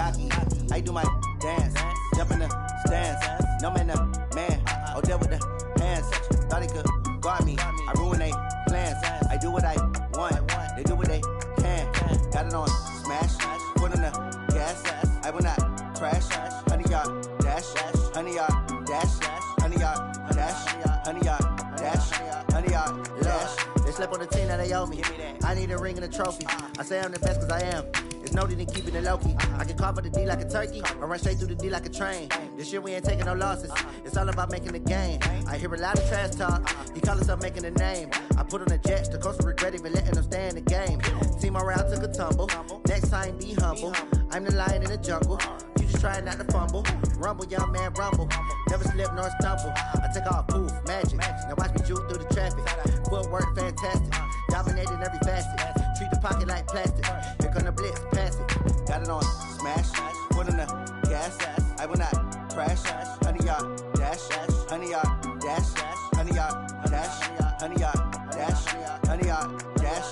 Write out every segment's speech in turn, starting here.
cocky. I do my dance, jump in the stands. No man, the man. Oh, there with the hands. Thought he could guard me. I ruin they plans. I do what I want. They do what they can. Got it on smash. Put on the gas. I will not crash. 100-yard dash. 100-yard dash. 100-yard dash. 100-yard dash. 100-yard dash. They slept on the team that they owe me. I need a ring and a trophy. I say I'm the best cause I am. It's noted in keeping it low-key. I can carve up the D like a turkey or run straight through the D like a train. This year we ain't taking no losses. It's all about making the game. I hear a lot of trash talk. He call himself making a name. I put on the Jets. The coach will regret even letting them stay in the game. Team around took a tumble. Next time be humble. I'm the lion in the jungle. You just trying not to fumble. Rumble, young man, rumble. Never slip nor stumble. I take off, poof, magic. Now watch me juke through the traffic. Footwork fantastic. Dominating every facet. Treat the pocket like plastic. Here come the blitz, pass it. Got it on smash. Put in the gas. I will not crash. 100-yard dash. 100-yard dash. 100-yard dash. 100-yard dash. 100-yard dash.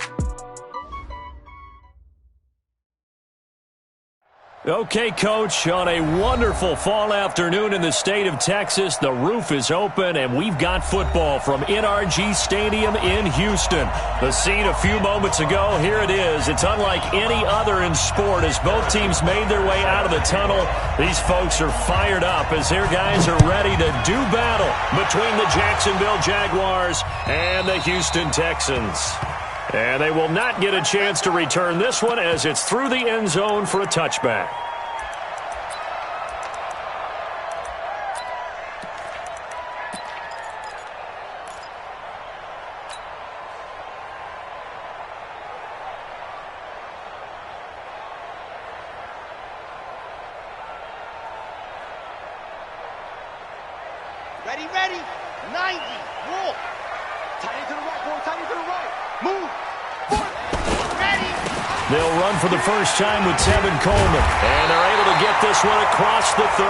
Okay, Coach, on a wonderful fall afternoon in the state of Texas, the roof is open, and we've got football from NRG Stadium in Houston. The scene a few moments ago, here it is. It's unlike any other in sport as both teams made their way out of the tunnel. These folks are fired up as their guys are ready to do battle between the Jacksonville Jaguars and the Houston Texans. And they will not get a chance to return this one as it's through the end zone for a touchback. Ready, 90, roll. Tight end to the right, boy, tight end to the right. Move. Ready. They'll run for the first time with Tevin Coleman. And they're able to get this one across the 35.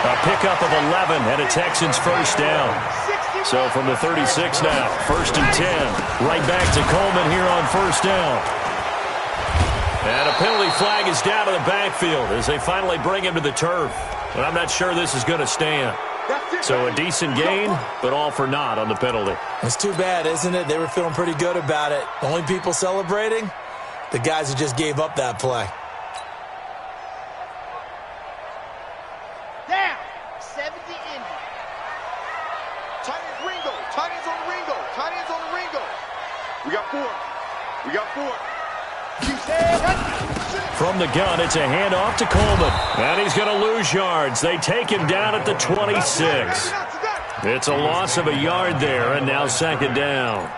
A pickup of 11 and a Texans first down. So from the 36 now, 1st and 10. Right back to Coleman here on first down. And a penalty flag is down to the backfield as they finally bring him to the turf. But I'm not sure this is going to stand. So a decent gain, but all for naught on the penalty. It's too bad, isn't it? They were feeling pretty good about it. The only people celebrating, the guys who just gave up that play. Down. 70 in. Tight ends Ringo. Tight ends on Ringo. Tight ends on the Ringo. We got 4. From the gun, it's a handoff to Coleman. And he's going to lose yards. They take him down at the 26. It's a loss of a yard there, and now 2nd down.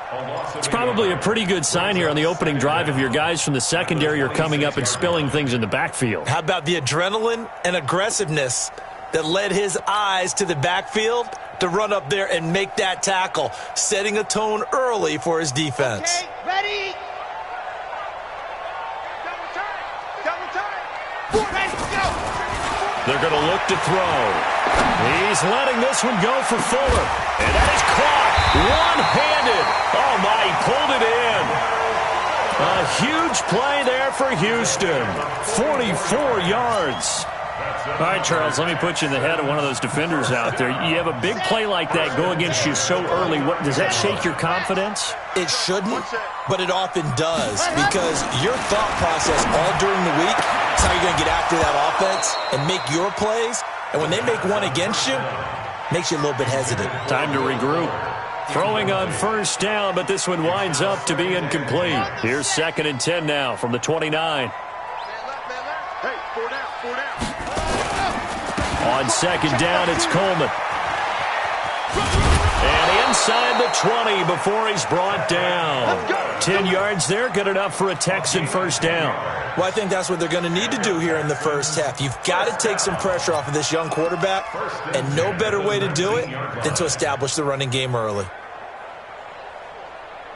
It's probably a pretty good sign here on the opening drive if your guys from the secondary are coming up and spilling things in the backfield. How about the adrenaline and aggressiveness that led his eyes to the backfield to run up there and make that tackle, setting a tone early for his defense. Okay, ready. They're going to look to throw. He's letting this one go for Fuller. And that is caught one-handed. Oh, my, he pulled it in. A huge play there for Houston. 44 yards. All right, Charles, let me put you in the head of one of those defenders out there. You have a big play like that go against you so early. Does that shake your confidence? It shouldn't, but it often does, because your thought process all during the week is how you're going to get after that offense and make your plays. And when they make one against you, makes you a little bit hesitant. Time to regroup. Throwing on first down, but this one winds up to be incomplete. Here's 2nd and 10 now from the 29. Hey, 4 down. On 2nd down, it's Coleman. And inside the 20 before he's brought down. 10 yards there, good enough for a Texan first down. Well, I think that's what they're going to need to do here in the first half. You've got to take some pressure off of this young quarterback, and no better way to do it than to establish the running game early.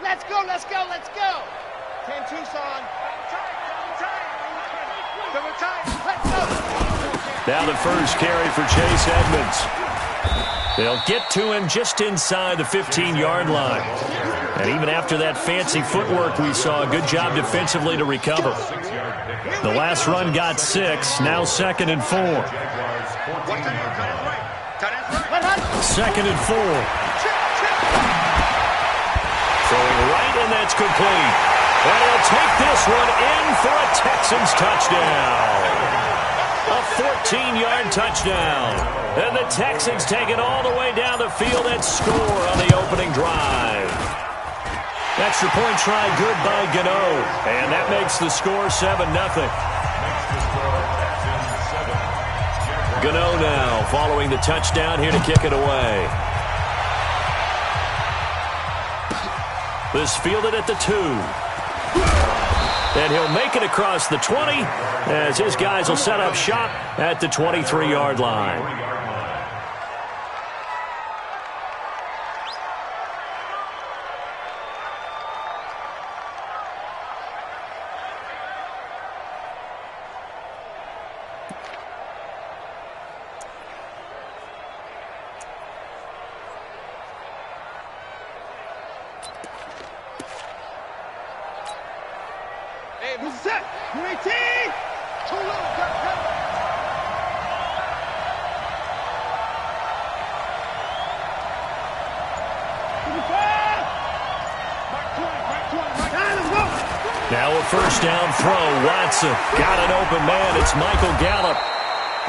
Let's go. 10 Tucson. Now the first carry for Chase Edmonds. They'll get to him just inside the 15-yard line. And even after that fancy footwork we saw, a good job defensively to recover. The last run got 6, now 2nd and 4. 2nd and 4. Throwing right, and that's complete. And he'll take this one in for a Texans touchdown. A 14-yard touchdown. And the Texans take it all the way down the field and score on the opening drive. Extra point try good by Gano. And that makes the score 7-0. Gano now following the touchdown here to kick it away. This fielded at the 2. And he'll make it across the 20 as his guys will set up shop at the 23-yard line. Now a first down throw. Watson got an open man. It's Michael Gallup.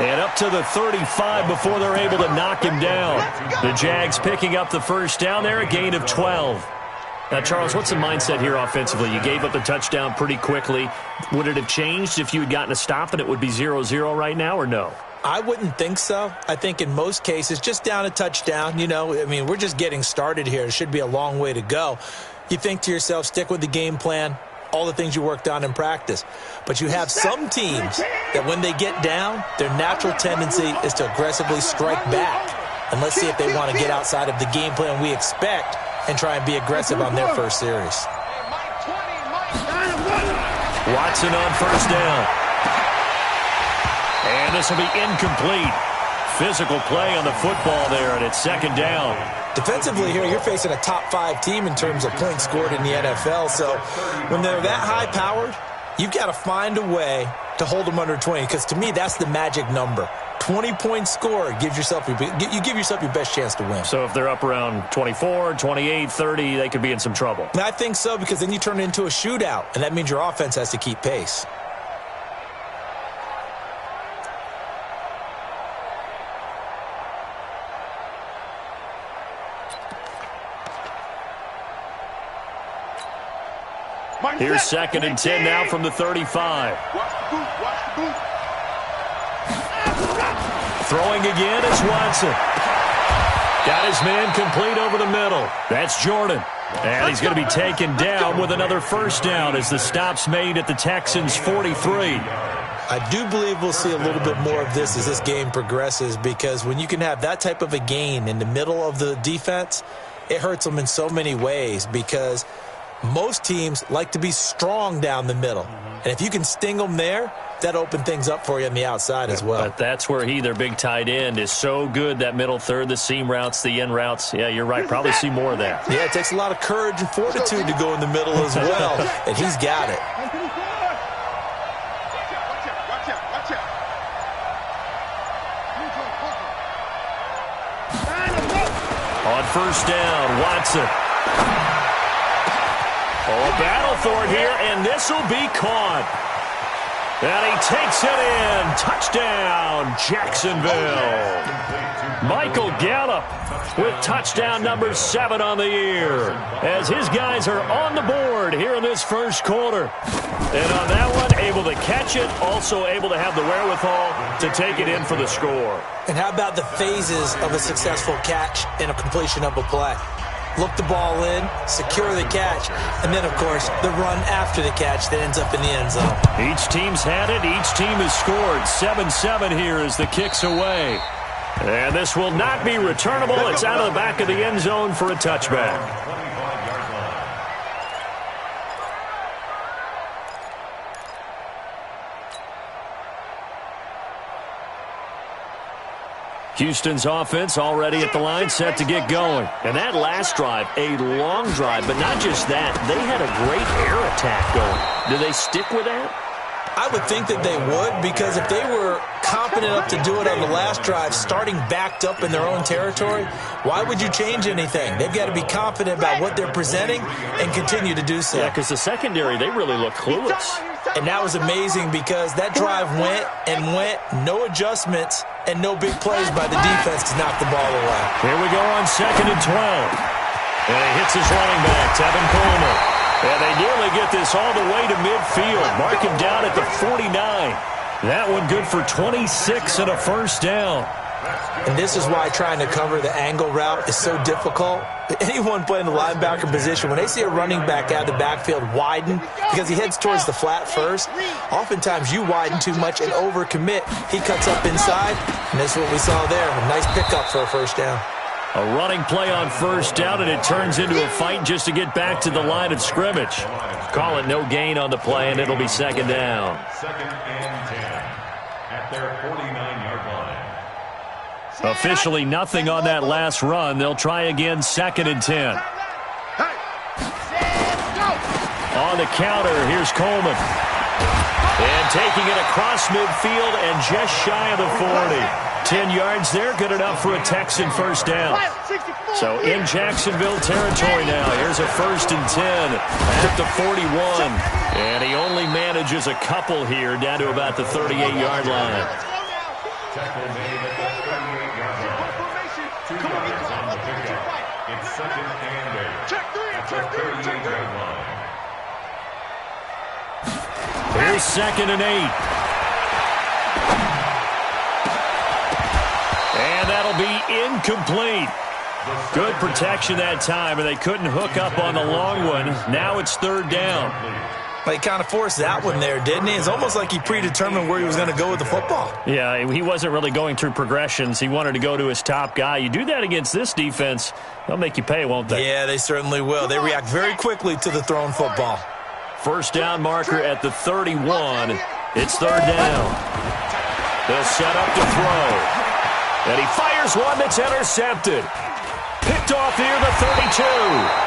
And up to the 35 before they're able to knock him down. The Jags picking up the first down there, a gain of 12. Now, Charles, what's the mindset here offensively? You gave up the touchdown pretty quickly. Would it have changed if you had gotten a stop and it would be 0-0 right now, or no? I wouldn't think so. I think in most cases, just down a touchdown, we're just getting started here. It should be a long way to go. You think to yourself, stick with the game plan, all the things you worked on in practice. But you have some teams that when they get down, their natural tendency is to aggressively strike back. And let's see if they want to get outside of the game plan we expect and try and be aggressive on their first series. Watson on first down. And this will be incomplete. Physical play on the football there, and it's second down. Defensively here, you're facing a top-5 team in terms of points scored in the NFL. So when they're that high-powered, you've got to find a way to hold them under 20, because to me, that's the magic number. 20 points scored, you give yourself your best chance to win. So if they're up around 24, 28, 30, they could be in some trouble. I think so, because then you turn it into a shootout, and that means your offense has to keep pace. Here's second and 10 now from the 35. Throwing again, it's Watson. Got his man complete over the middle. That's Jordan. And he's going to be taken down with another first down as the stop's made at the Texans' 43. I do believe we'll see a little bit more of this as this game progresses, because when you can have that type of a gain in the middle of the defense, it hurts them in so many ways, because most teams like to be strong down the middle. And if you can sting them there, that open things up for you on the outside as well. But that's where their big tight end, is so good, that middle third, the seam routes, the in routes. Yeah, you're right. Probably see more of that. Yeah, it takes a lot of courage and fortitude to go in the middle as well, and he's got it. On first down, Watson. Oh, a battle for it here, and this will be caught. And he takes it in. Touchdown, Jacksonville. Michael Gallup with touchdown number 7 on the year, as his guys are on the board here in this first quarter. And on that one, able to catch it, also able to have the wherewithal to take it in for the score. And how about the phases of a successful catch and a completion of a play? Look the ball in, secure the catch, and then, of course, the run after the catch that ends up in the end zone. Each team's had it. Each team has scored. 7-7 here as the kick's away. And this will not be returnable. It's out of the back of the end zone for a touchback. Houston's offense already at the line, set to get going. And that last drive, a long drive, but not just that. They had a great air attack going. Do they stick with that? I would think that they would, because if they were confident enough to do it on the last drive, starting backed up in their own territory, why would you change anything? They've got to be confident about what they're presenting and continue to do so. Yeah, because the secondary, they really look clueless. And that was amazing because that drive went and went, no adjustments, and no big plays by the defense to knock the ball away. Here we go on 2nd and 12. And he hits his running back, Tevin Coleman. And they nearly get this all the way to midfield. Mark him down at the 49. That one good for 26 and a first down. And this is why trying to cover the angle route is so difficult. Anyone playing the linebacker position, when they see a running back out of the backfield widen because he heads towards the flat first, oftentimes you widen too much and overcommit. He cuts up inside, and that's what we saw there. A nice pickup for a first down. A running play on first down, and it turns into a fight just to get back to the line of scrimmage. Call it no gain on the play, and it'll be 2nd down. 2nd and 10 at their 49-yard line. Officially nothing on that last run. They'll try again, 2nd and 10. On the counter, here's Coleman. And taking it across midfield and just shy of the 40. 10 yards there, good enough for a Texan first down. So in Jacksonville territory now. Here's a 1st and 10 at the 41. And he only manages a couple here down to about the 38-yard line. Tackle made at the 38-yard line. 2 yards on the pickup. It's 2nd and 8 at the 38-yard line. Here's 2nd and 8. And that'll be incomplete. Good protection that time, and they couldn't hook up on the long one. Now it's 3rd down. He kind of forced that one there, didn't he? It's almost like he predetermined where he was going to go with the football. Yeah, he wasn't really going through progressions. He wanted to go to his top guy. You do that against this defense, they'll make you pay, won't they? Yeah, they certainly will. They react very quickly to the thrown football. First down marker at the 31. It's 3rd down. They'll set up to throw. And he fires one that's intercepted. Picked off near the 32.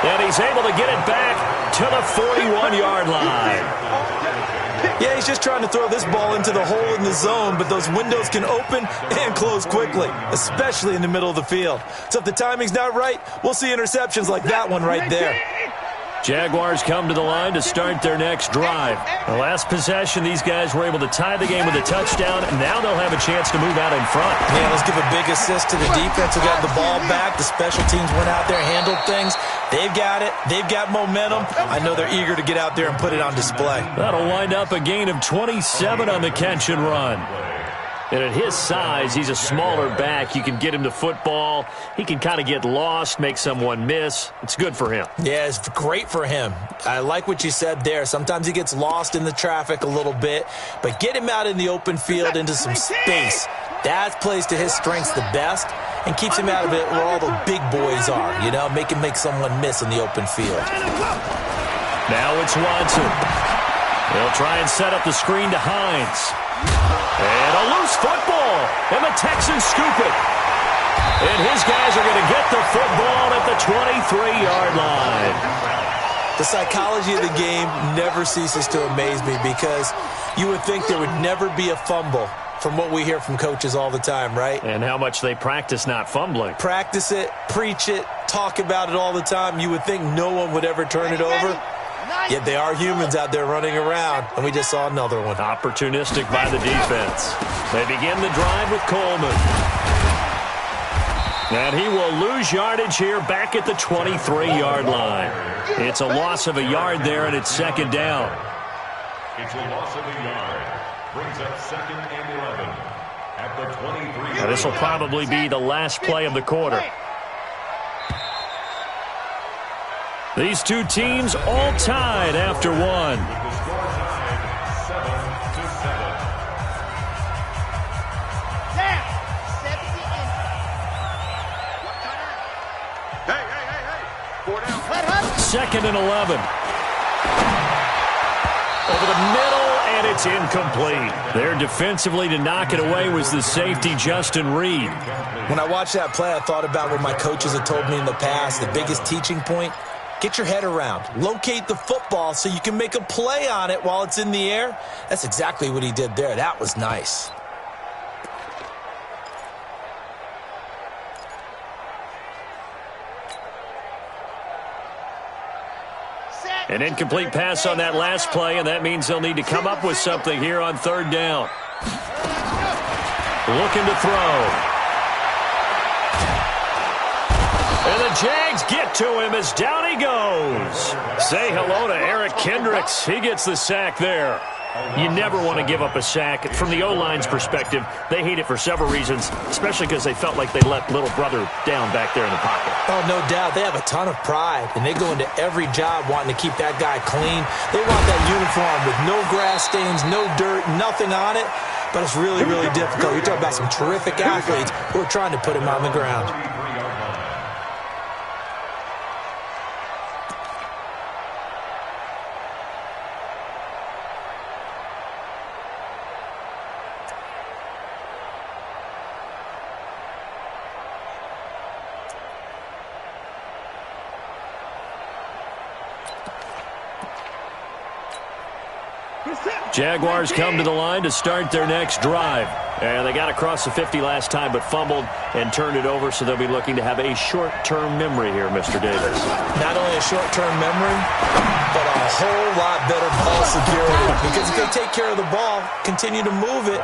And he's able to get it back to the 41-yard line. Yeah, he's just trying to throw this ball into the hole in the zone, but those windows can open and close quickly, especially in the middle of the field. So if the timing's not right, we'll see interceptions like that one right there. Jaguars come to the line to start their next drive. The last possession, these guys were able to tie the game with a touchdown, and now they'll have a chance to move out in front. Yeah, let's give a big assist to the defense who got the ball back. The special teams went out there, handled things. They've got it. They've got momentum. I know they're eager to get out there and put it on display. That'll wind up a gain of 27 on the catch and run. And at his size, he's a smaller back. You can get him to football. He can kind of get lost, make someone miss. It's good for him. Yeah, it's great for him. I like what you said there. Sometimes he gets lost in the traffic a little bit, but get him out in the open field into some space. That plays to his strengths the best and keeps him out of it where all the big boys are, you know, make him make someone miss in the open field. Now it's Watson. He'll try and set up the screen to Hines. And a loose football, and the Texans scoop it. And his guys are going to get the football at the 23-yard line. The psychology of the game never ceases to amaze me because you would think there would never be a fumble from what we hear from coaches all the time, right? And how much they practice not fumbling. Practice it, preach it, talk about it all the time. You would think no one would ever turn it over. Yet they are humans out there running around, and we just saw another one. Opportunistic by the defense. They begin the drive with Coleman. And he will lose yardage here back at the 23-yard line. It's a loss of a yard there, and it's 2nd down. It's a loss of a yard. Brings up 2nd and 11 at the 23. Now, this will probably be the last play of the quarter. These two teams all tied after one. With the score tied 7-7. Hey. 4 down. 2nd and 11. Over the middle, and it's incomplete. There defensively to knock it away was the safety, Justin Reed. When I watched that play, I thought about what my coaches have told me in the past. The biggest teaching point, get your head around. Locate the football so you can make a play on it while it's in the air. That's exactly what he did there. That was nice. An incomplete pass on that last play, and that means they'll need to come up with something here on third down. Looking to throw. And the Jags get to him as down he goes. Say hello to Eric Kendricks. He gets the sack there. You never want to give up a sack. From the O-line's perspective, they hate it for several reasons, especially because they felt like they let little brother down back there in the pocket. Oh, no doubt. They have a ton of pride, and they go into every job wanting to keep that guy clean. They want that uniform with no grass stains, no dirt, nothing on it, but it's really, really difficult. You're talking about some terrific athletes who are trying to put him on the ground. Jaguars come to the line to start their next drive. And they got across the 50 last time, but fumbled and turned it over, so they'll be looking to have a short-term memory here, Mr. Davis. Not only a short-term memory, but a whole lot better ball security. Because if they take care of the ball, continue to move it,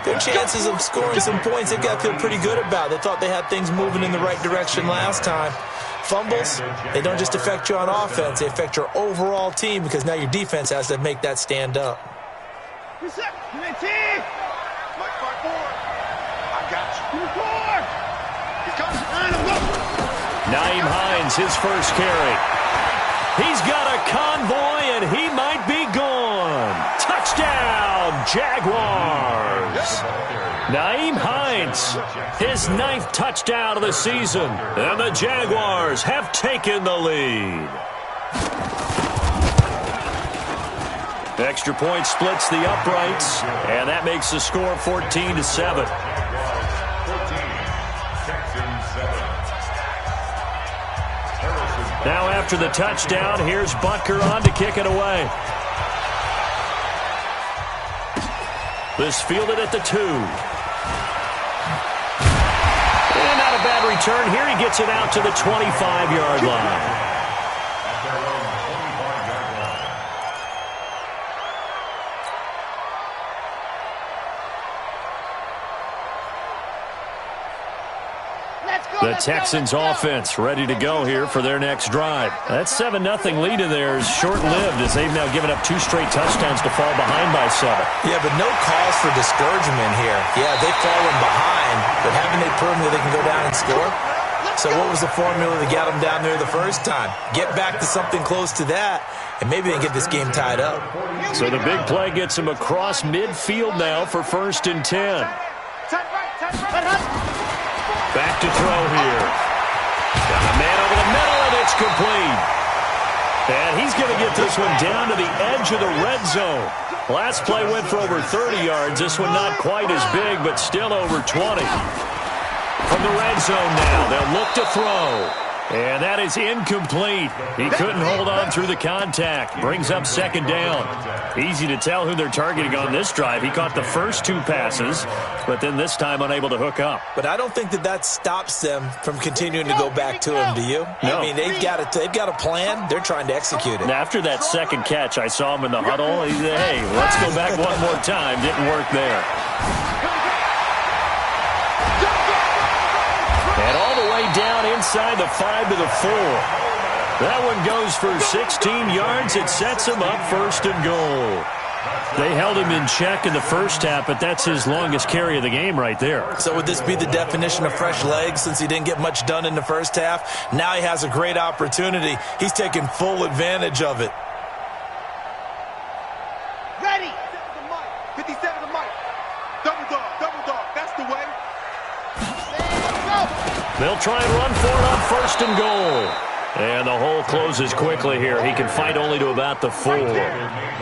their chances of scoring some points, they've got to feel pretty good about. They thought they had things moving in the right direction last time. Fumbles, they don't just affect you on offense, they affect your overall team because now your defense has to make that stand up. Naeem Hines, his first carry. He's got a convoy, and he might be gone. Touchdown, Jaguars. Naeem Hines, his 9th touchdown of the season, and the Jaguars have taken the lead. Extra point splits the uprights, and that makes the score 14-7. Now after the touchdown, here's Butker on to kick it away. This fielded at the 2. And not a bad return here. He gets it out to the 25-yard line. The Texans offense ready to go here for their next drive. That 7-0 lead of theirs short-lived as they've now given up 2 straight touchdowns to fall behind by 7. Yeah, but no cause for discouragement here. Yeah, they've fallen behind, but haven't they proven that they can go down and score? So what was the formula to get them down there the first time? Get back to something close to that, and maybe they can get this game tied up. So the big play gets them across midfield now for 1st and 10. Back to throw here. Got a man over the middle, and it's complete. And he's going to get this one down to the edge of the red zone. Last play went for over 30 yards. This one not quite as big, but still over 20. From the red zone now, they'll look to throw. And that is incomplete. He couldn't hold on through the contact. Brings up 2nd down. Easy to tell who they're targeting on this drive. He caught the first 2 passes, but then this time unable to hook up. But I don't think that stops them from continuing to go back to him, do you? No. I mean, they've got a plan. They're trying to execute it. And after that second catch, I saw him in the huddle. He said, hey, let's go back one more time. Didn't work there. And all the way down inside the 5 to the 4. That one goes for 16 yards. It sets him up 1st and goal. They held him in check in the first half, but that's his longest carry of the game right there. So would this be the definition of fresh legs since he didn't get much done in the first half? Now he has a great opportunity. He's taking full advantage of it. Ready. 57 to Mike. Double dog. That's the way. They'll try and run for it on 1st and goal. And the hole closes quickly here. He can fight only to about the 4.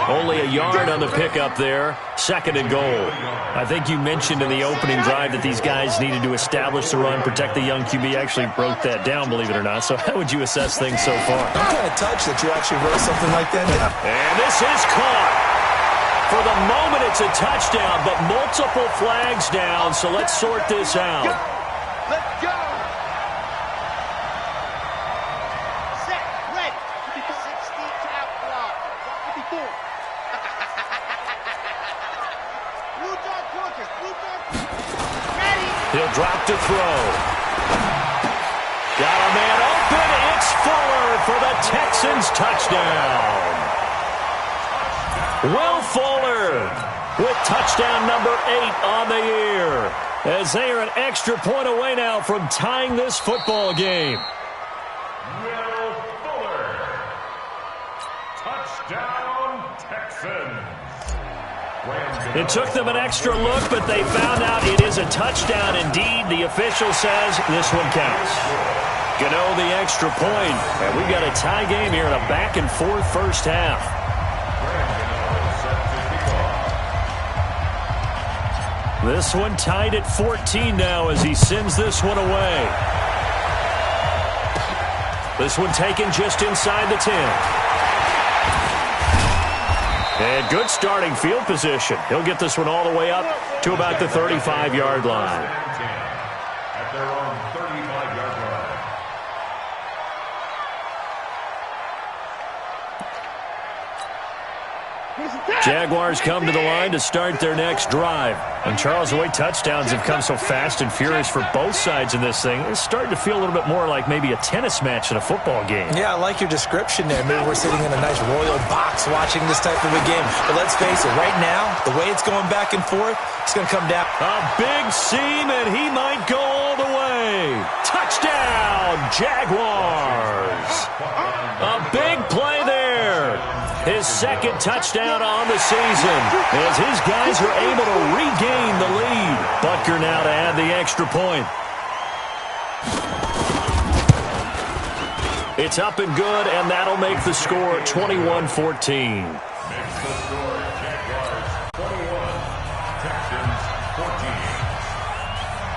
Only a yard on the pickup there. 2nd and goal. I think you mentioned in the opening drive that these guys needed to establish the run, protect the young QB. Actually wrote that down, believe it or not. So how would you assess things so far? I'm kind of touched that you actually wrote something like that down. And this is caught. For the moment, it's a touchdown, but multiple flags down, so let's sort this out. Let's go. Set, ready. 60 out block. 54. Blue dog quarters. Blue dog. Ready. He'll drop to throw. Got a man open. It's Fuller for the Texans touchdown. Will Fuller with touchdown number 8 on the year, as they are an extra point away now from tying this football game. Will Fuller. Touchdown, Texans. It took them an extra look, but they found out it is a touchdown indeed. The official says this one counts. Gano the extra point, and we've got a tie game here in a back-and-forth first half. This one tied at 14 now as he sends this one away. This one taken just inside the 10. And good starting field position. He'll get this one all the way up to about the 35-yard line. At their own 35-yard line. Jaguars come to the line to start their next drive. And Charles, the way touchdowns have come so fast and furious for both sides in this thing, it's starting to feel a little bit more like maybe a tennis match in a football game. Yeah, I like your description there. Maybe we're sitting in a nice royal box watching this type of a game. But let's face it, right now, the way it's going back and forth, it's going to come down. A big seam, and he might go all the way. Touchdown, Jaguars. A big play there. His 2nd touchdown on the season as his guys are able to regain the lead. Butker now to add the extra point. It's up and good, and that'll make the score 21-14.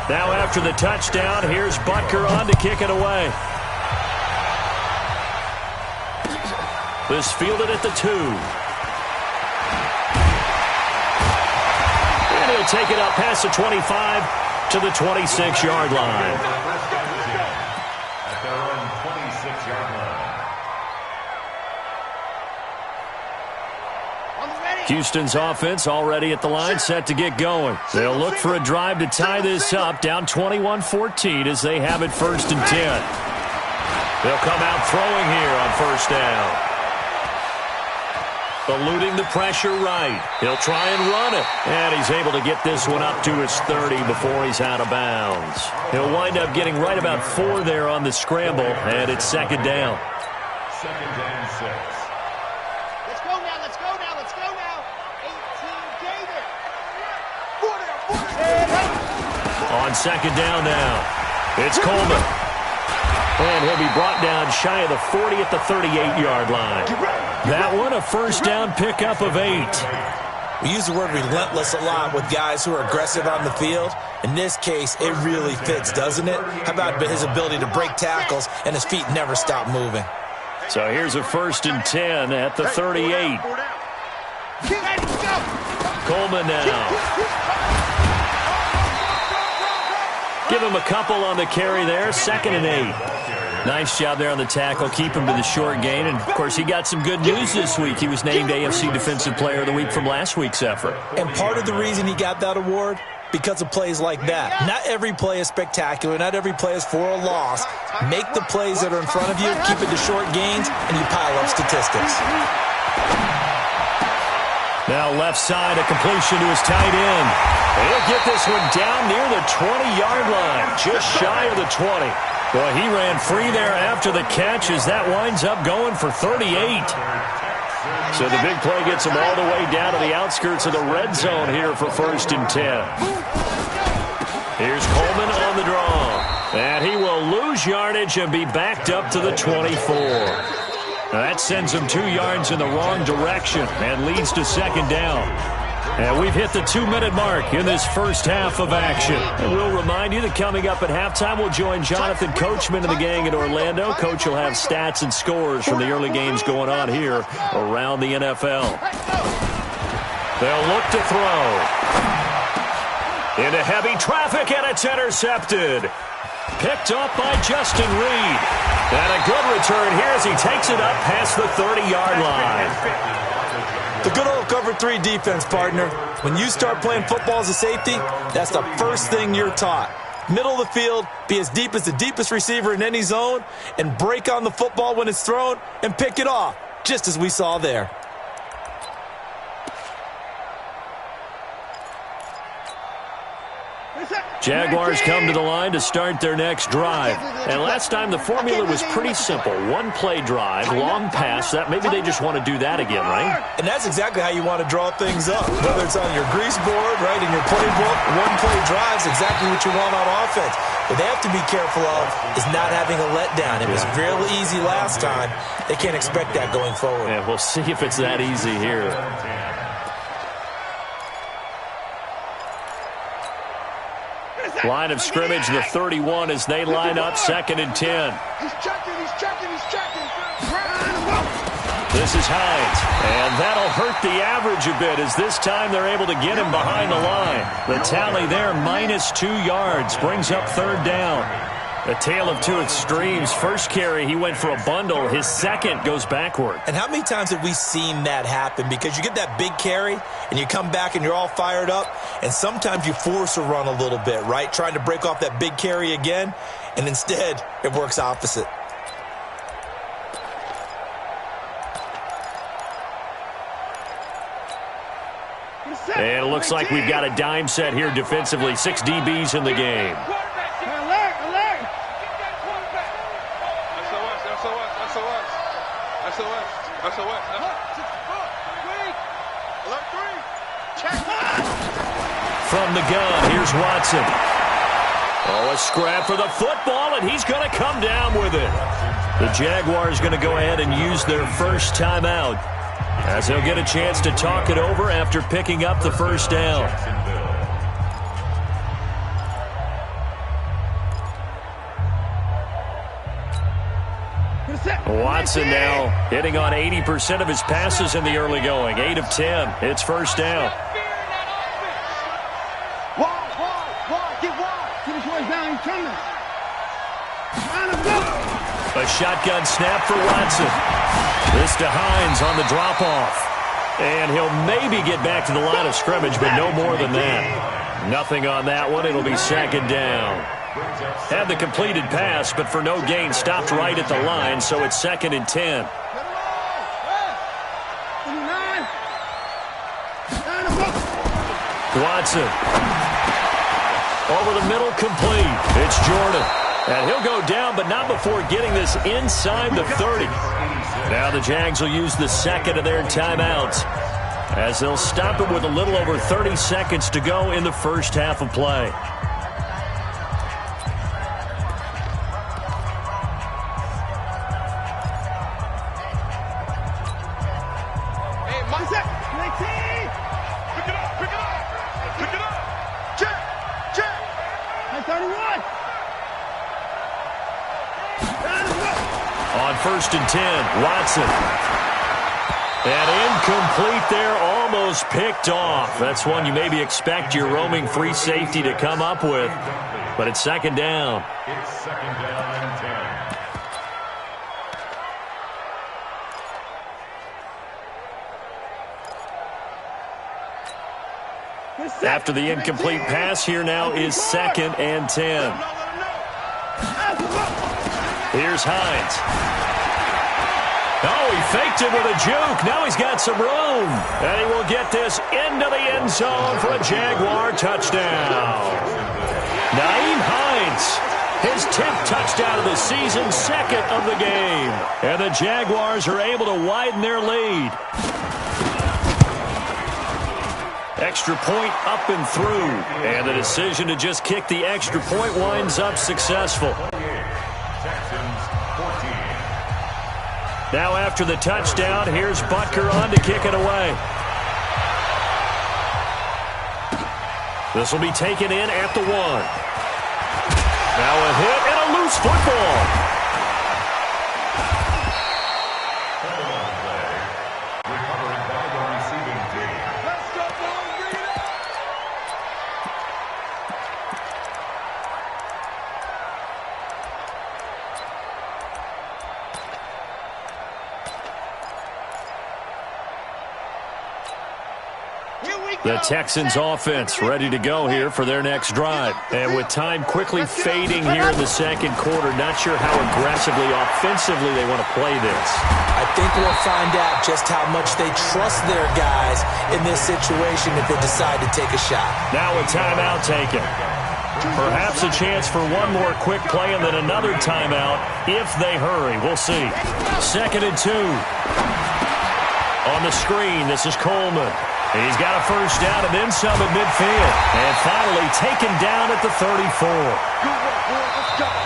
Now after the touchdown, here's Butker on to kick it away. This fielded at the 2. And he'll take it up past the 25 to the 26-yard line. At their own 26-yard line. Houston's offense already at the line, set to get going. They'll look for a drive to tie this up, down 21-14 as they have it 1st and 10. They'll come out throwing here on 1st down. Eluding the pressure right. He'll try and run it. And he's able to get this one up to his 30 before he's out of bounds. He'll wind up getting right about 4 there on the scramble, and it's 2nd down. 2nd and 6. Let's go now, let's go now, let's go now. 18 David. 4 down. On 2nd down now, it's Coleman. And he'll be brought down shy of the 40 at the 38-yard line. That one a 1st down pickup of 8. We use the word relentless a lot with guys who are aggressive on the field. In this case, it really fits, doesn't it? How about his ability to break tackles and his feet never stop moving? So here's a 1st and 10 at the 38. Coleman now. Give him a couple on the carry there. 2nd and 8. Nice job there on the tackle. Keep him to the short gain. And, of course, he got some good news this week. He was named AFC Defensive Player of the Week from last week's effort. And part of the reason he got that award, because of plays like that. Not every play is spectacular. Not every play is for a loss. Make the plays that are in front of you, keep it to short gains, and you pile up statistics. Now left side, a completion to his tight end. He'll get this one down near the 20-yard line, just shy of the 20. Well, he ran free there after the catch as that winds up going for 38. So the big play gets him all the way down to the outskirts of the red zone here for 1st and 10. Here's Coleman on the draw. And he will lose yardage and be backed up to the 24. Now that sends them 2 yards in the wrong direction and leads to second down. And we've hit the 2-minute mark in this first half of action. And we'll remind you that coming up at halftime, we'll join Jonathan Coachman and the gang in Orlando. Coach will have stats and scores from the early games going on here around the NFL. They'll look to throw. Into heavy traffic, and it's intercepted. Picked up by Justin Reed. And a good return here as he takes it up past the 30-yard line. The good old cover 3 defense, partner. When you start playing football as a safety, that's the first thing you're taught. Middle of the field, be as deep as the deepest receiver in any zone, and break on the football when it's thrown and pick it off, just as we saw there. Jaguars come to the line to start their next drive. And last time the formula was pretty simple. 1-play drive, long pass. That maybe they just want to do that again, right? And that's exactly how you want to draw things up. Whether it's on your grease board, right, in your playbook, 1-play drive's exactly what you want on offense. What they have to be careful of is not having a letdown. It was real easy last time. They can't expect that going forward. Yeah, we'll see if it's that easy here. Line of scrimmage, the 31 as they line up, 2nd and 10. He's checking. This is Hines, and that'll hurt the average a bit as this time they're able to get him behind the line. The tally there, -2 yards, brings up 3rd down. A tale of 2 extremes. First carry, he went for a bundle. His second goes backward. And how many times have we seen that happen? Because you get that big carry, and you come back and you're all fired up, and sometimes you force a run a little bit, right? Trying to break off that big carry again, and instead it works opposite. And it looks like we've got a dime set here defensively. 6 DBs in the game. From the gun, here's Watson. Oh, a scrap for the football, and he's going to come down with it. The Jaguars going to go ahead and use their first timeout, as they'll get a chance to talk it over after picking up the first down. Watson now hitting on 80% of his passes in the early going. 8 of 10. It's first down. A shotgun snap for Watson. This to Hines on the drop-off. And he'll maybe get back to the line of scrimmage, but no more than that. Nothing on that one. It'll be 2nd down. Had the completed pass, but for no gain, stopped right at the line, so it's 2nd and 10. Watson. Over the middle, complete. It's Jordan. And he'll go down, but not before getting this inside the 30. Now the Jags will use the second of their timeouts, as they'll stop it with a little over 30 seconds to go in the first half of play. On 1st and 10, Watson. And incomplete there, almost picked off. That's one you maybe expect your roaming free safety to come up with. But it's 2nd down. It's 2nd down and 10. After the incomplete pass, here now is 2nd and 10. Here's Hines. Oh, he faked it with a juke. Now he's got some room. And he will get this into the end zone for a Jaguar touchdown. Nyheim Hines, his 10th touchdown of the season, 2nd of the game. And the Jaguars are able to widen their lead. Extra point up and through. And the decision to just kick the extra point winds up successful. Texans 14. Now after the touchdown, here's Butker on to kick it away. This will be taken in at the 1. Now a hit and a loose football. The Texans offense ready to go here for their next drive. And with time quickly fading here in the second quarter, not sure how aggressively, offensively they want to play this. I think we'll find out just how much they trust their guys in this situation if they decide to take a shot. Now a timeout taken. Perhaps a chance for one more quick play and then another timeout if they hurry. We'll see. 2nd and 2. On the screen, this is Coleman. He's got a first down and then some at midfield. And finally taken down at the 34.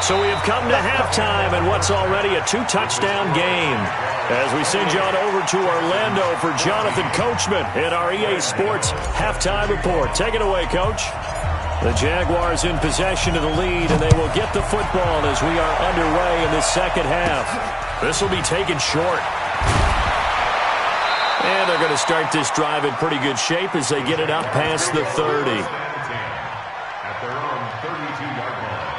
So we have come to halftime in what's already a 2-touchdown game. As we send you on over to Orlando for Jonathan Coachman in our EA Sports Halftime Report. Take it away, Coach. The Jaguars in possession of the lead, and they will get the football as we are underway in the second half. This will be taken short. And they're going to start this drive in pretty good shape as they get it up past the 30. At their own 32-yard line.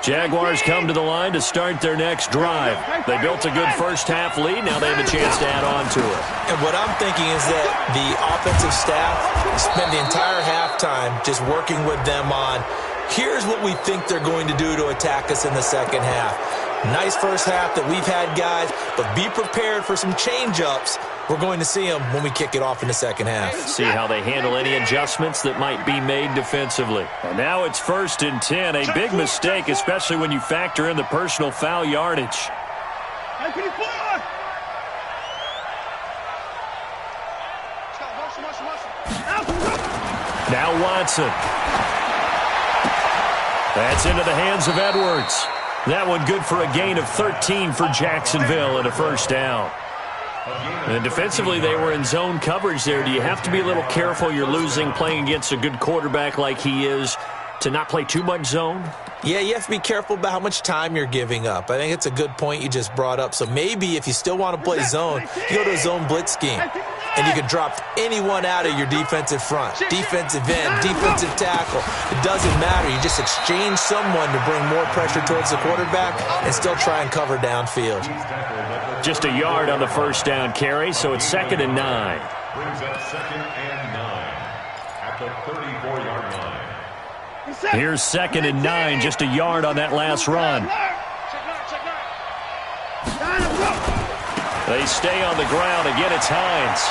Jaguars come to the line to start their next drive. They built a good first-half lead. Now they have a chance to add on to it. And what I'm thinking is that the offensive staff spent the entire halftime just working with them on, here's what we think they're going to do to attack us in the second half. Nice first half that we've had, guys, but be prepared for some change-ups. We're going to see them when we kick it off in the second half. See how they handle any adjustments that might be made defensively. And now it's 1st and 10. A big mistake, especially when you factor in the personal foul yardage. Now Watson. That's into the hands of Edwards. That one good for a gain of 13 for Jacksonville and a first down. And defensively, they were in zone coverage there. Do you have to be a little careful? You're losing playing against a good quarterback like he is to not play too much zone? Yeah, you have to be careful about how much time you're giving up. I think it's a good point you just brought up. So maybe if you still want to play zone, you go to a zone blitz scheme. And you can drop anyone out of your defensive front, defensive end, defensive tackle. It doesn't matter. You just exchange someone to bring more pressure towards the quarterback and still try and cover downfield. Just a yard on the first down carry, so it's 2nd and 9. Brings up 2nd and 9 at the 34-yard line. Here's 2nd and 9, just a yard on that last run. They stay on the ground. Again, it's Hines.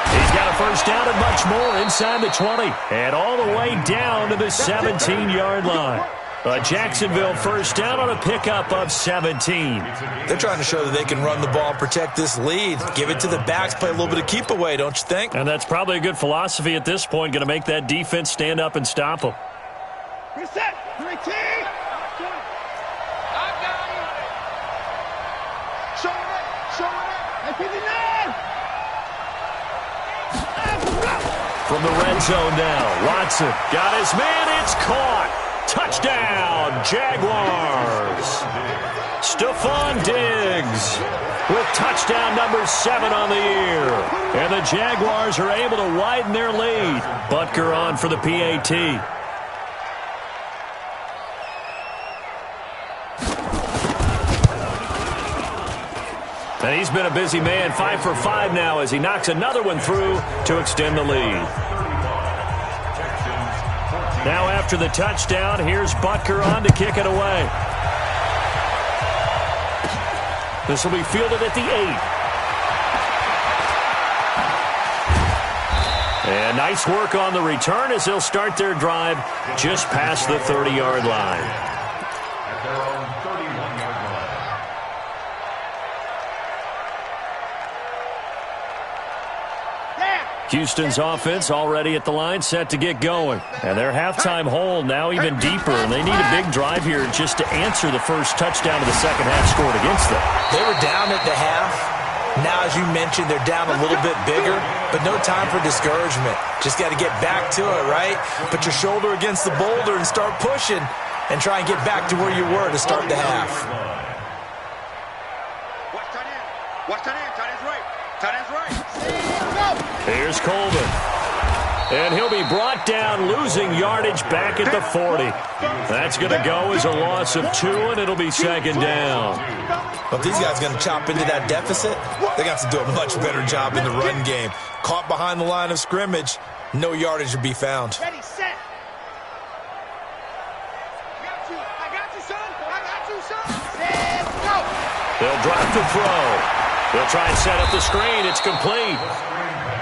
He's got a first down and much more inside the 20. And all the way down to the 17-yard line. A Jacksonville first down on a pickup of 17. They're trying to show that they can run the ball, protect this lead. Give it to the backs, play a little bit of keep away, don't you think? And that's probably a good philosophy at this point. Going to make that defense stand up and stop them. Reset. 3T. From the red zone now, Watson got his man. It's caught. Touchdown, Jaguars. Stephon Diggs with touchdown number 7 on the year. And the Jaguars are able to widen their lead. Butker on for the PAT. And he's been a busy man, 5 for 5 now as he knocks another one through to extend the lead. Now after the touchdown, here's Butker on to kick it away. This will be fielded at the 8. And nice work on the return as they'll start their drive just past the 30-yard line. At their own 31-yard line. Houston's offense already at the line, set to get going. And their halftime hole now even deeper, and they need a big drive here just to answer the first touchdown of the second half scored against them. They were down at the half. Now, as you mentioned, they're down a little bit bigger, but no time for discouragement. Just got to get back to it, right? Put your shoulder against the boulder and start pushing and try and get back to where you were to start the half. Watch tight end. Tight end's right. Tight end's right. Here's Coleman. And he'll be brought down, losing yardage back at the 40. That's going to go as a loss of 2, and it'll be second down. Well, if these guys are going to chop into that deficit, they're going to have to do a much better job in the run game. Caught behind the line of scrimmage, no yardage to be found. Ready, set. I got you, son. Set, go. They'll drop the throw. They'll try and set up the screen. It's complete.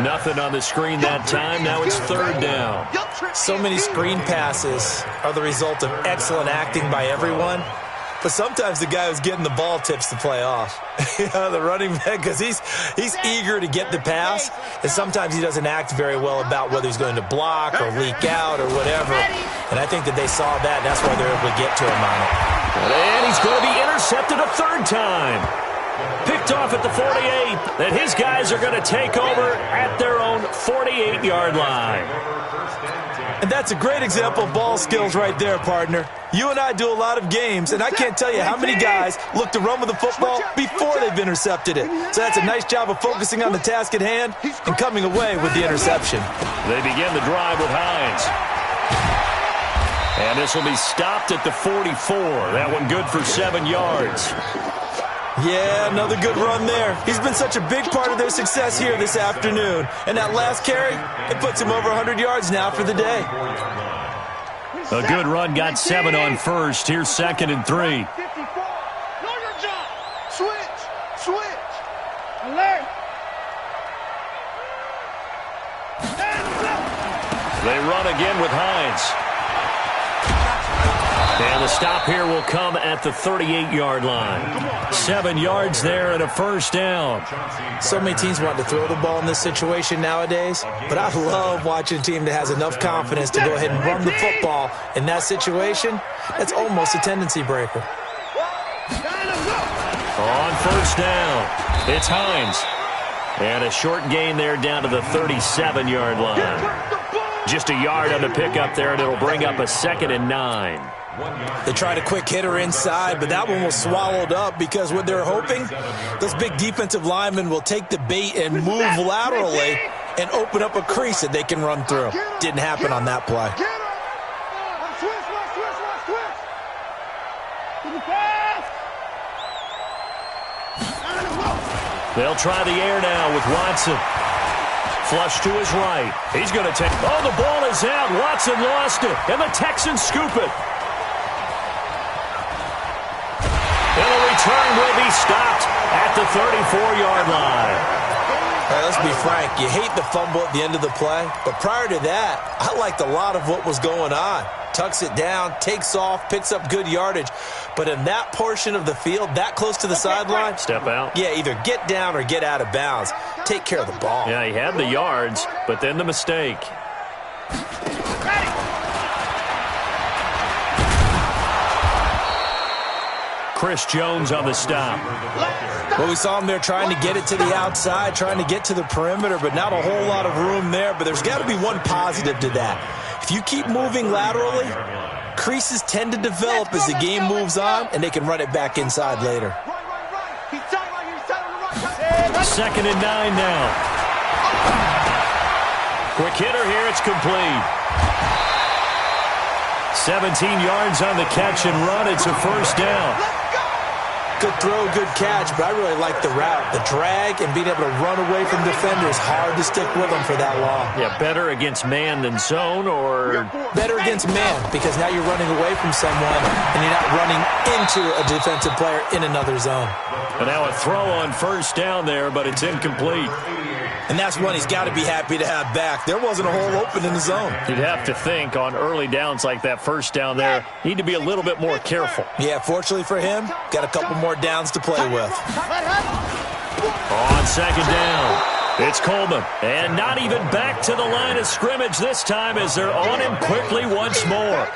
Nothing on the screen that time. Now it's third down. So many screen passes are the result of excellent acting by everyone. But sometimes the guy who's getting the ball tips the play off. The running back, because he's eager to get the pass, and sometimes he doesn't act very well about whether he's going to block or leak out or whatever. And I think that they saw that, and that's why they're able to get to him on it. And he's going to be intercepted a third time. Picked off at the 48. That his guys are going to take over at their own 48-yard line. And that's a great example of ball skills right there, partner. You and I do a lot of games, and I can't tell you how many guys look to run with the football before they've intercepted it. So that's a nice job of focusing on the task at hand and coming away with the interception. They begin the drive with Hines. And this will be stopped at the 44. That one good for 7 yards. Yeah, another good run there. He's been such a big part of their success here this afternoon. And that last carry, it puts him over 100 yards now for the day. A good run, got 7 on first. Here's 2nd and 3. Know your job. Switch. Alert. They run again with Hines. And the stop here will come at the 38-yard line. 7 yards there and a first down. So many teams want to throw the ball in this situation nowadays, but I love watching a team that has enough confidence to go ahead and run the football in that situation. That's almost a tendency breaker. On first down, it's Hines. And a short gain there down to the 37-yard line. Just a yard on the pickup there, and it'll bring up a 2nd and 9. They tried a quick hitter inside, but that one was swallowed up because what they're hoping, those big defensive linemen will take the bait and move laterally and open up a crease that they can run through. Didn't happen on that play. They'll try the air now with Watson. Flush to his right. He's going to take... Oh, the ball is out. Watson lost it, and the Texans scoop it. And the return will be stopped at the 34-yard line. All right, let's be frank. You hate the fumble at the end of the play, but prior to that, I liked a lot of what was going on. Tucks it down, takes off, picks up good yardage. But in that portion of the field, that close to the sideline, step out. Yeah, either get down or get out of bounds. Take care of the ball. Yeah, he had the yards, but then the mistake. Chris Jones on the stop. Well, we saw him there trying to get it to the outside, trying to get to the perimeter, but not a whole lot of room there. But there's got to be one positive to that. If you keep moving laterally, creases tend to develop as the game moves on, and they can run it back inside later. 2nd and 9 now. Quick hitter here, it's complete. 17 yards on the catch and run. It's a first down. Good throw, good catch, but I really like the route. The drag and being able to run away from defenders, hard to stick with them for that long. Yeah, better against man than zone, or... Better against man, because now you're running away from someone and you're not running into a defensive player in another zone. And now a throw on first down there, but it's incomplete. And that's one he's got to be happy to have back. There wasn't a hole open in the zone. You'd have to think on early downs like that first down there, need to be a little bit more careful. Yeah, fortunately for him, got a couple more downs to play with. On second down, It's Coleman, and not even back to the line of scrimmage this time as they're on him quickly once more.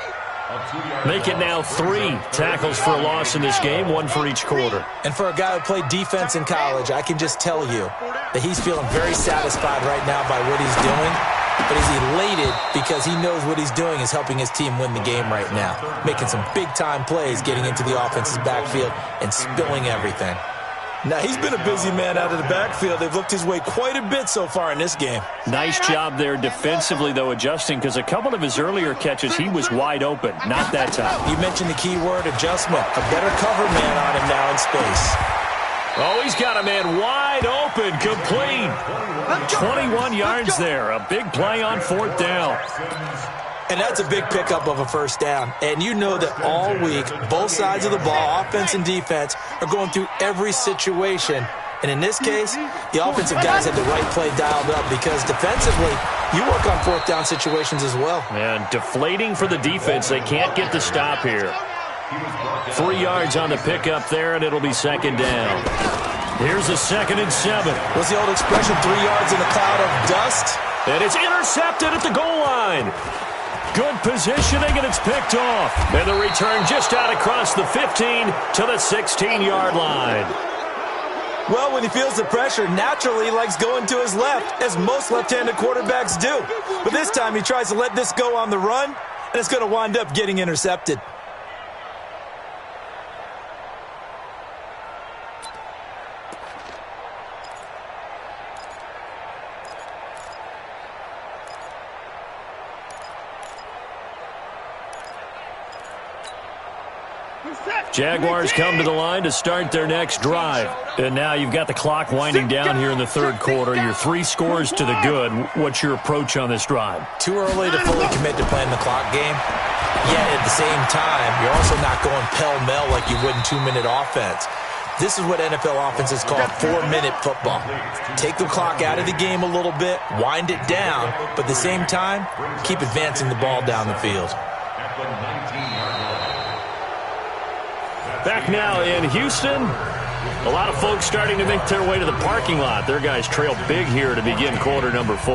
Make it now 3 tackles for a loss in this game, 1 for each quarter. And for a guy who played defense in college, I can just tell you that he's feeling very satisfied right now by what he's doing. But he's elated because he knows what he's doing is helping his team win the game right now. Making some big-time plays, getting into the offense's backfield, and spilling everything. Now, he's been a busy man out of the backfield. They've looked his way quite a bit so far in this game. Nice job there defensively, though, adjusting, because a couple of his earlier catches, he was wide open. Not that time. You mentioned the key word, adjustment. A better cover man on him now in space. Oh, he's got a man wide open, complete. 21 yards there. A big play on 4th down. And that's a big pickup of a first down. And you know that all week, both sides of the ball, offense and defense, are going through every situation. And in this case, the offensive guys had the right play dialed up because defensively, you work on 4th down situations as well. And deflating for the defense. They can't get the stop here. 3 yards on the pickup there, and it'll be 2nd down. Here's a 2nd and 7. What's the old expression, 3 yards in a cloud of dust? And it's intercepted at the goal line. Good positioning, and it's picked off. And the return just out across the 15 to the 16-yard line. Well, when he feels the pressure, naturally he likes going to his left, as most left-handed quarterbacks do. But this time he tries to let this go on the run, and it's going to wind up getting intercepted. Jaguars come to the line to start their next drive. And now you've got the clock winding down here in the 3rd quarter. Your 3 scores to the good. What's your approach on this drive? Too early to fully commit to playing the clock game. Yet at the same time, you're also not going pell-mell like you would in 2-minute offense. This is what NFL offenses call 4-minute football. Take the clock out of the game a little bit, wind it down, but at the same time, keep advancing the ball down the field. Back now in Houston, a lot of folks starting to make their way to the parking lot. Their guys trail big here to begin quarter number 4.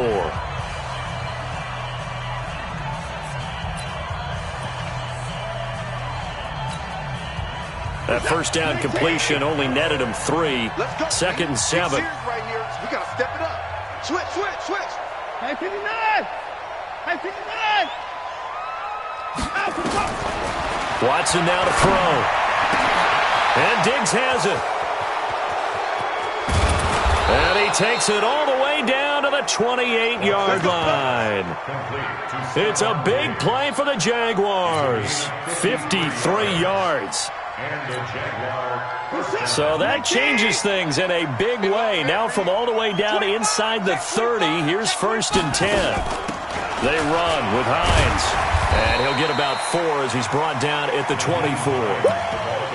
That first down completion only netted him 3. 2nd and 7. Right here. We got to step it up. Switch. Hey, 59. Watson now to throw. And Diggs has it. And he takes it all the way down to the 28-yard line. It's a big play for the Jaguars. 53 yards. So that changes things in a big way. Now from all the way down inside the 30, here's 1st and 10. They run with Hines. And he'll get about 4 as he's brought down at the 24.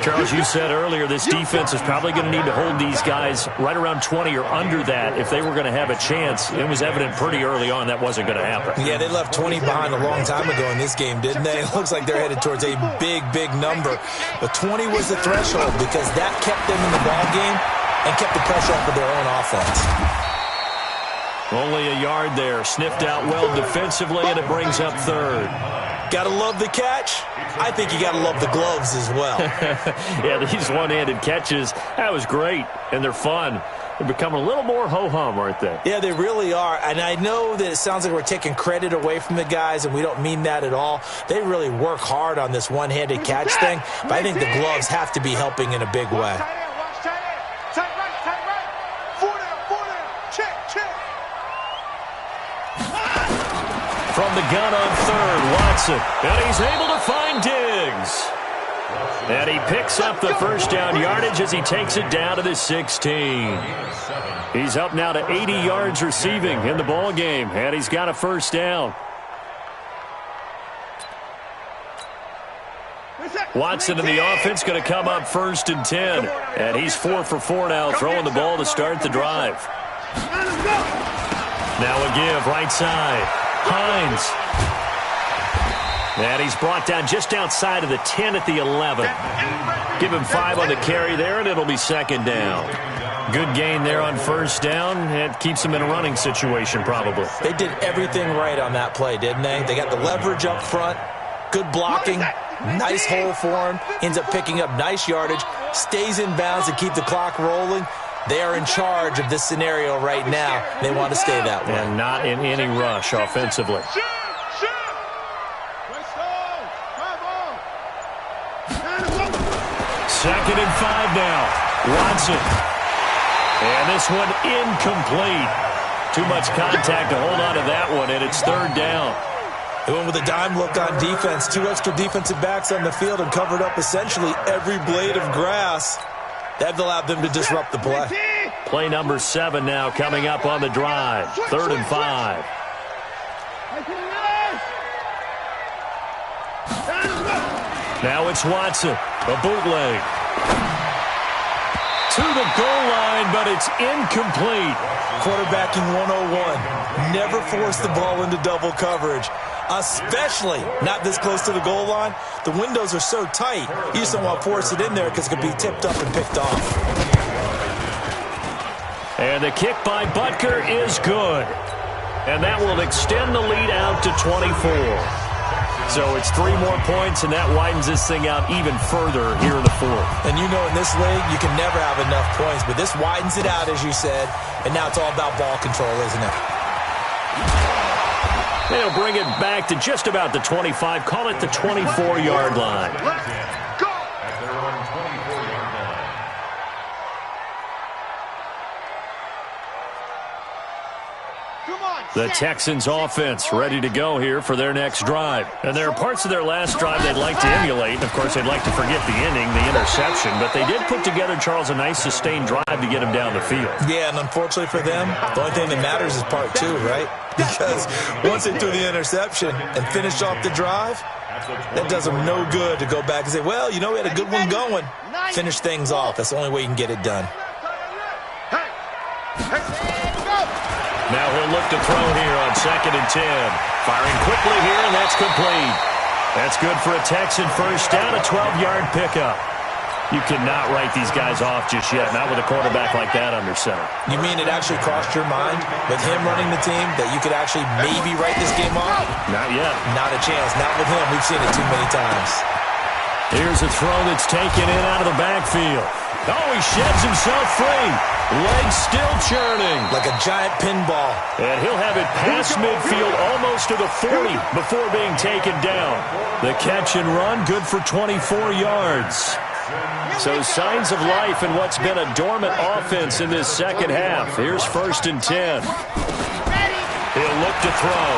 Charles, you said earlier this defense is probably going to need to hold these guys right around 20 or under that if they were going to have a chance. It was evident pretty early on that wasn't going to happen. Yeah, they left 20 behind a long time ago in this game, didn't they? It looks like they're headed towards a big, big number. But 20 was the threshold because that kept them in the ball game and kept the pressure off of their own offense. Only a yard there. Sniffed out well defensively, and it brings up 3rd. Gotta love the catch. I think you gotta love the gloves as well. Yeah, these one-handed catches, that was great, and they're fun. They're becoming a little more ho-hum, aren't they? Yeah, they really are. And I know that it sounds like we're taking credit away from the guys, and we don't mean that at all. They really work hard on this one-handed catch thing, but I think the gloves have to be helping in a big way. Tight right. 4 down. Check. From the gun on 3rd, Watson. And he's able to find Diggs. And he picks up the first down yardage as he takes it down to the 16. He's up now to 80 yards receiving in the ball game, and he's got a first down. Watson in the offense going to come up 1st and 10. And he's 4 for 4 now, throwing the ball to start the drive. Now a give, right side. Hines. And he's brought down just outside of the 10 at the 11. Give him 5 on the carry there, and it'll be 2nd down. Good gain there on first down. It keeps them in a running situation probably. They did everything right on that play, didn't they? They got the leverage up front, good blocking, nice hole for him, ends up picking up nice yardage, stays in bounds to keep the clock rolling. They are in charge of this scenario right now. They want to stay that way. And not in any rush offensively. Second and 5 now. Watson. And this one incomplete. Too much contact to hold on to that one, and it's third down. They went with a dime look on defense. 2 extra defensive backs on the field and covered up essentially every blade of grass. That allowed them to disrupt the play. Play number 7 now coming up on the drive. Third and 5. Now it's Watson. A bootleg. To the goal line, but it's incomplete. Quarterbacking 101. Never force the ball into double coverage, especially not this close to the goal line. The windows are so tight, you just don't want to force it in there because it could be tipped up and picked off. And the kick by Butker is good. And that will extend the lead out to 24. So it's 3 more points, and that widens this thing out even further here in the fourth. And you know in this league, you can never have enough points, but this widens it out, as you said, and now it's all about ball control, isn't it? They'll bring it back to just about the 25, call it the 24-yard line. Let's go! At their own 24-yard line. The Texans offense ready to go here for their next drive. And there are parts of their last drive they'd like to emulate. Of course, they'd like to forget the ending, the interception. But they did put together, Charles, a nice sustained drive to get him down the field. Yeah, and unfortunately for them, the only thing that matters is part 2, right? Because once they threw the interception and finished off the drive, that does them no good to go back and say, well, you know, we had a good one going. Finish things off. That's the only way you can get it done. Now he'll look to throw here on 2nd and 10. Firing quickly here, and that's complete. That's good for a Texan first down, a 12-yard pickup. You cannot write these guys off just yet, not with a quarterback like that under center. You mean it actually crossed your mind with him running the team that you could actually maybe write this game off? Not yet. Not a chance. Not with him. We've seen it too many times. Here's a throw that's taken in out of the backfield. Oh, he sheds himself free. Legs still churning. Like a giant pinball. And he'll have it past midfield almost to the 40 before being taken down. The catch and run, good for 24 yards. So signs of life in what's been a dormant offense in this second half. Here's 1st and 10. He'll look to throw.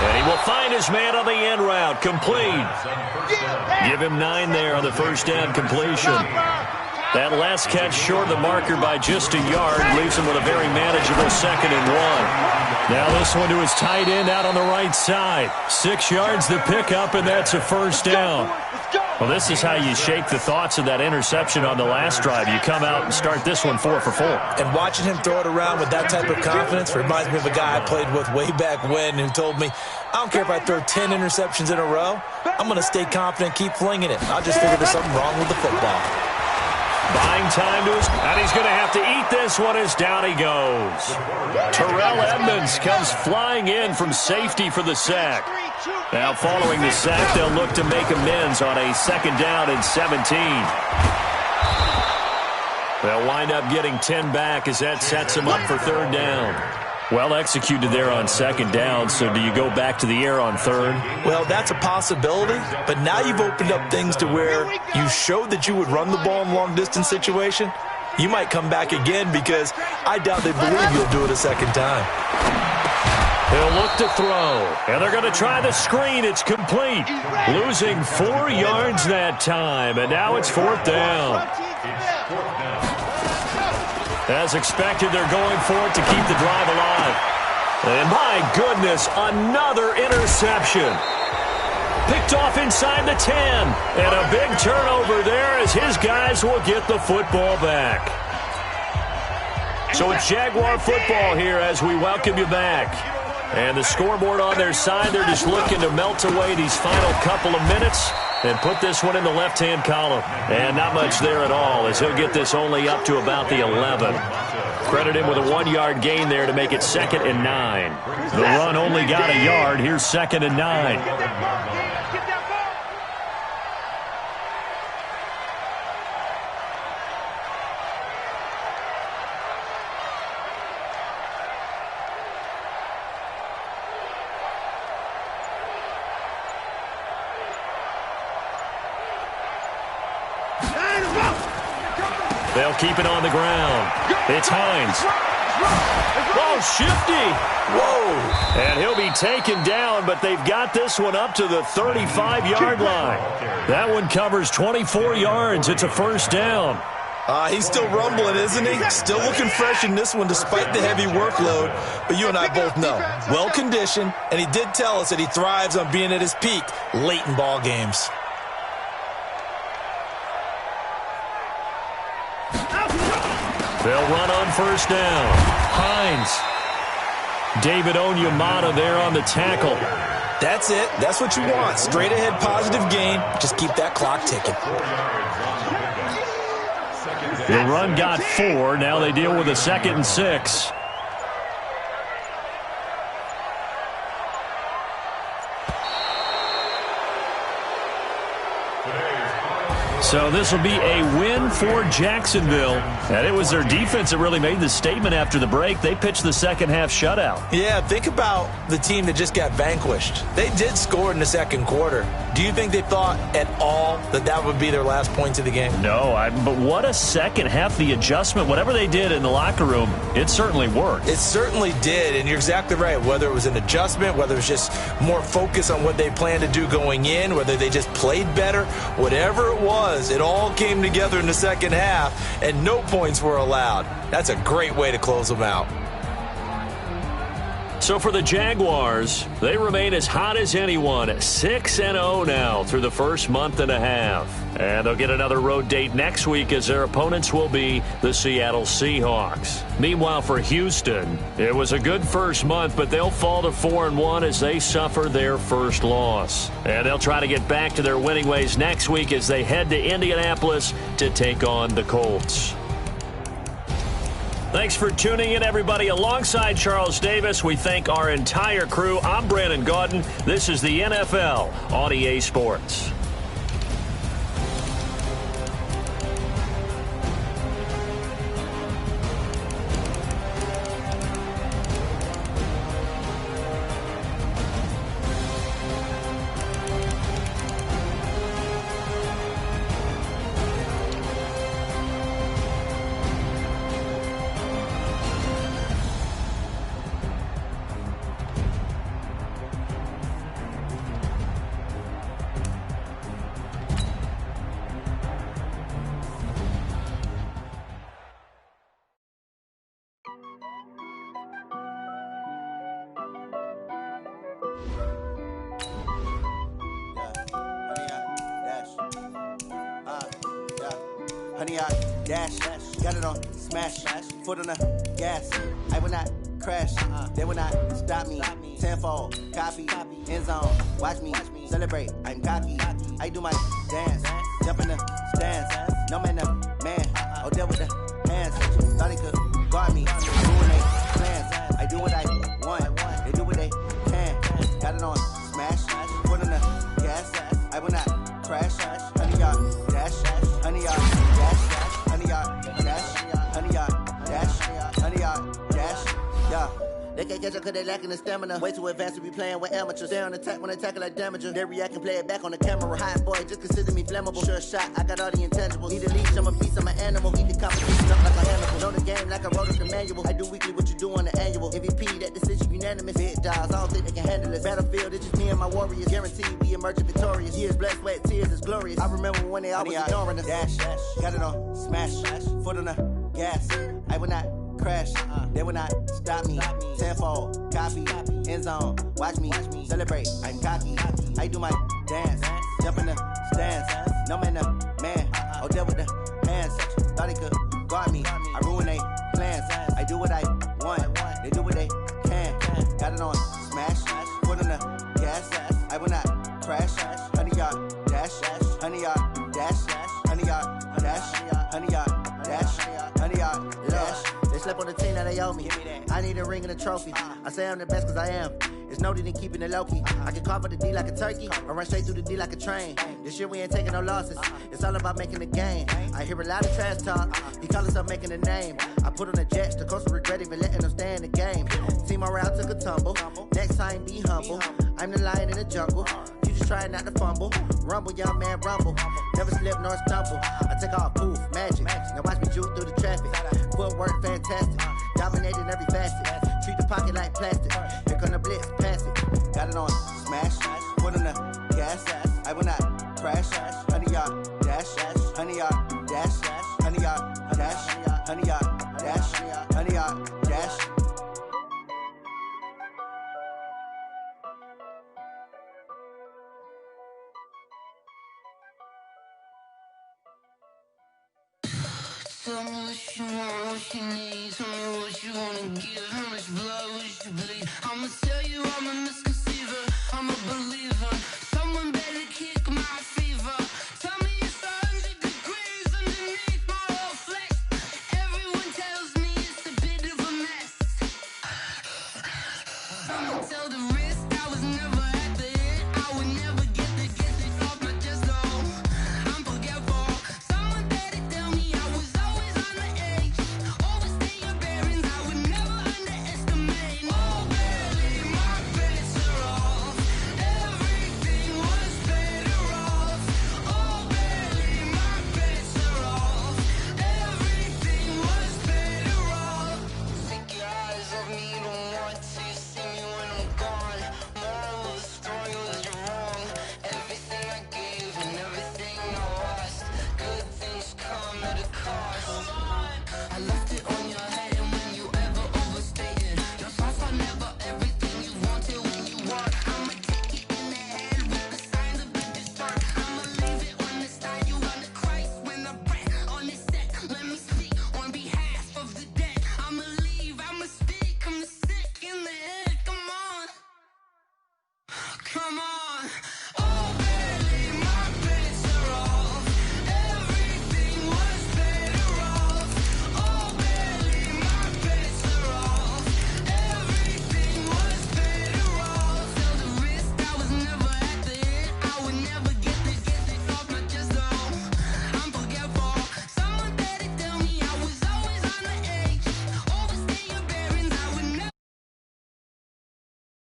And he will find his man on the end route. Complete. Give him 9 there on the first down completion. That last catch short of the marker by just a yard leaves him with a very manageable 2nd and 1. Now this one to his tight end out on the right side. 6 yards the pickup, and that's a first down. Well, this is how you shake the thoughts of that interception on the last drive. You come out and start this one 4 for 4. And watching him throw it around with that type of confidence reminds me of a guy I played with way back when who told me, I don't care if I throw 10 interceptions in a row. I'm going to stay confident, keep flinging it. I'll just figure there's something wrong with the football. Buying time to his, and he's going to have to eat this one as down he goes. Terrell Edmonds comes flying in from safety for the sack. Now following the sack, they'll look to make amends on a 2nd down and 17. They'll wind up getting 10 back as that sets them up for 3rd down. Well executed there on 2nd down, so do you go back to the air on 3rd? Well, that's a possibility, but now you've opened up things to where you showed that you would run the ball in long-distance situation. You might come back again because I doubt they believe you'll do it a 2nd time. He'll look to throw, and they're going to try the screen. It's complete. Losing 4 yards that time, and now it's 4th down. As expected, they're going for it to keep the drive alive. And my goodness, another interception. Picked off inside the 10. And a big turnover there as his guys will get the football back. So it's Jaguar football here as we welcome you back. And the scoreboard on their side, they're just looking to melt away these final couple of minutes and put this one in the left-hand column. And not much there at all, as he'll get this only up to about the 11. Credit him with a 1-yard gain there to make it 2nd and 9. The run only got a yard. Here's 2nd and 9. They'll keep it on the ground. It's Hines. Oh, shifty. Whoa. And he'll be taken down, but they've got this one up to the 35-yard line. That one covers 24 yards. It's a first down. He's still rumbling, isn't he? Still looking fresh in this one despite the heavy workload. But you and I both know, well-conditioned, and he did tell us that he thrives on being at his peak late in ball games. They'll run on first down. Hines. David Onyemata there on the tackle. That's it. That's what you want. Straight ahead positive gain. Just keep that clock ticking. The run got 4. Now they deal with a 2nd and 6. So this will be a win for Jacksonville. And it was their defense that really made the statement after the break. They pitched the second-half shutout. Yeah, think about the team that just got vanquished. They did score in the second quarter. Do you think they thought at all that that would be their last points of the game? No, but what a second half. The adjustment, whatever they did in the locker room, it certainly worked. It certainly did, and you're exactly right. Whether it was an adjustment, whether it was just more focus on what they planned to do going in, whether they just played better, whatever it was, it all came together in the second half, and no points were allowed. That's a great way to close them out. So for the Jaguars, they remain as hot as anyone, 6-0 now through the first month and a half. And they'll get another road date next week as their opponents will be the Seattle Seahawks. Meanwhile, for Houston, it was a good first month, but they'll fall to 4-1 as they suffer their first loss. And they'll try to get back to their winning ways next week as they head to Indianapolis to take on the Colts. Thanks for tuning in, everybody. Alongside Charles Davis, we thank our entire crew. I'm Brandon Gaudin. This is the NFL on EA Sports. Honey, I dash, got it on smash, foot on the gas. I will not crash, they will not stop me. Tenfold, copy, end zone, watch me celebrate. I'm cocky, I do my dance, jump in the stands. No man, oh, deal with the hands. Thought he could guard me, doing they plans. I do what I want, they do what they can. Got it on smash, foot on the gas. I will not crash, honey, y'all dash, honey, y'all dash, honey, y'all dash, honey, y'all dash, honey, y'all dash, yeah. They can't catch up cause they lacking the stamina. Way too advanced to be playing with amateurs. Stay on attack when they tackle like damager. They react and play it back on the camera. Hot boy, just consider me flammable. Sure shot, I got all the intangibles. Need a leash, I'm a beast, I'm an animal. Eat the competition up like a Hannibal. Know the game like I wrote up the manual. I do weekly what you do on the annual. MVP, that decision unanimous. Big dogs, I don't think they can handle this. Battlefield, it's just me and my warriors. Guaranteed we emerging victorious. Years, blood, sweat, tears, it's glorious. I remember when they always ignoring us. Dash, got it on smash, foot on the gas. I will not crash, they will not stop me. Tenfold, copy, end zone, watch me celebrate. I'm cocky, I do my dance, jump in the stands. No man, oh, deal with the hands. Thought he could guard me, I ruin they plans. I do what I want, they do what they can. Got it on on the gas. I will not crash. 100 yard dash. 100 yard dash. 100 yard dash. 100 yard dash. 100 yard dash. They slept on the team that they owe me. I need a ring and a trophy. I say I'm the best cause I am. It's noted in keeping it low-key. I can carve up the D like a turkey or run straight through the D like a train. This year we ain't taking no losses. It's all about making the game. I hear a lot of trash talk. He call himself making a name. I put on the Jets. The coach will regret even letting them stay in the game. Team morale took a tumble. Next time be humble. I'm the lion in the jungle. You just trying not to fumble. Rumble, young man, rumble. Never slip nor stumble. I take off, poof, magic. Now watch me juke through the traffic. Footwork fantastic. Dominating every facet. Treat the pocket like plastic. Here come the blitz, pass it. Got it on smash. Foot on the gas. I will not crash. 100 yard dash. 100 yard dash. 100 yard dash. 100 yard dash. 100 yard dash. Tell me what you want, what you need. Tell me what you wanna give. How much blood would you bleed? I'ma tell you I'm a misconceiver. I'm a believer. Someone better kick my fever. Tell me it's 100 degrees underneath my whole flesh. Everyone tells me it's a bit of a mess. I'ma tell the risk I was never at the hit. I would never get it off my chest though. I'm forgetful. Someone better tell me I was always on the edge. Overstay your bearings, I would never underestimate. Oh baby, my bets are off. Everything was better off. Oh baby, my bets are off. Everything was better off. Take your eyes off me, you don't want to see me when I'm gone. Moral of the story was you're wrong. Everything I gave and everything I lost. Good things come at a cost. I left it on your head and when you ever overstated. Your thoughts are never everything you wanted when you want. I'ma take it in the head with the signs of the dessert. I'ma leave it on the side. You on the Christ when I breath on this set. Let me speak on behalf of the dead. I'ma leave, I'ma speak. I'm sick in the head. Come on. Come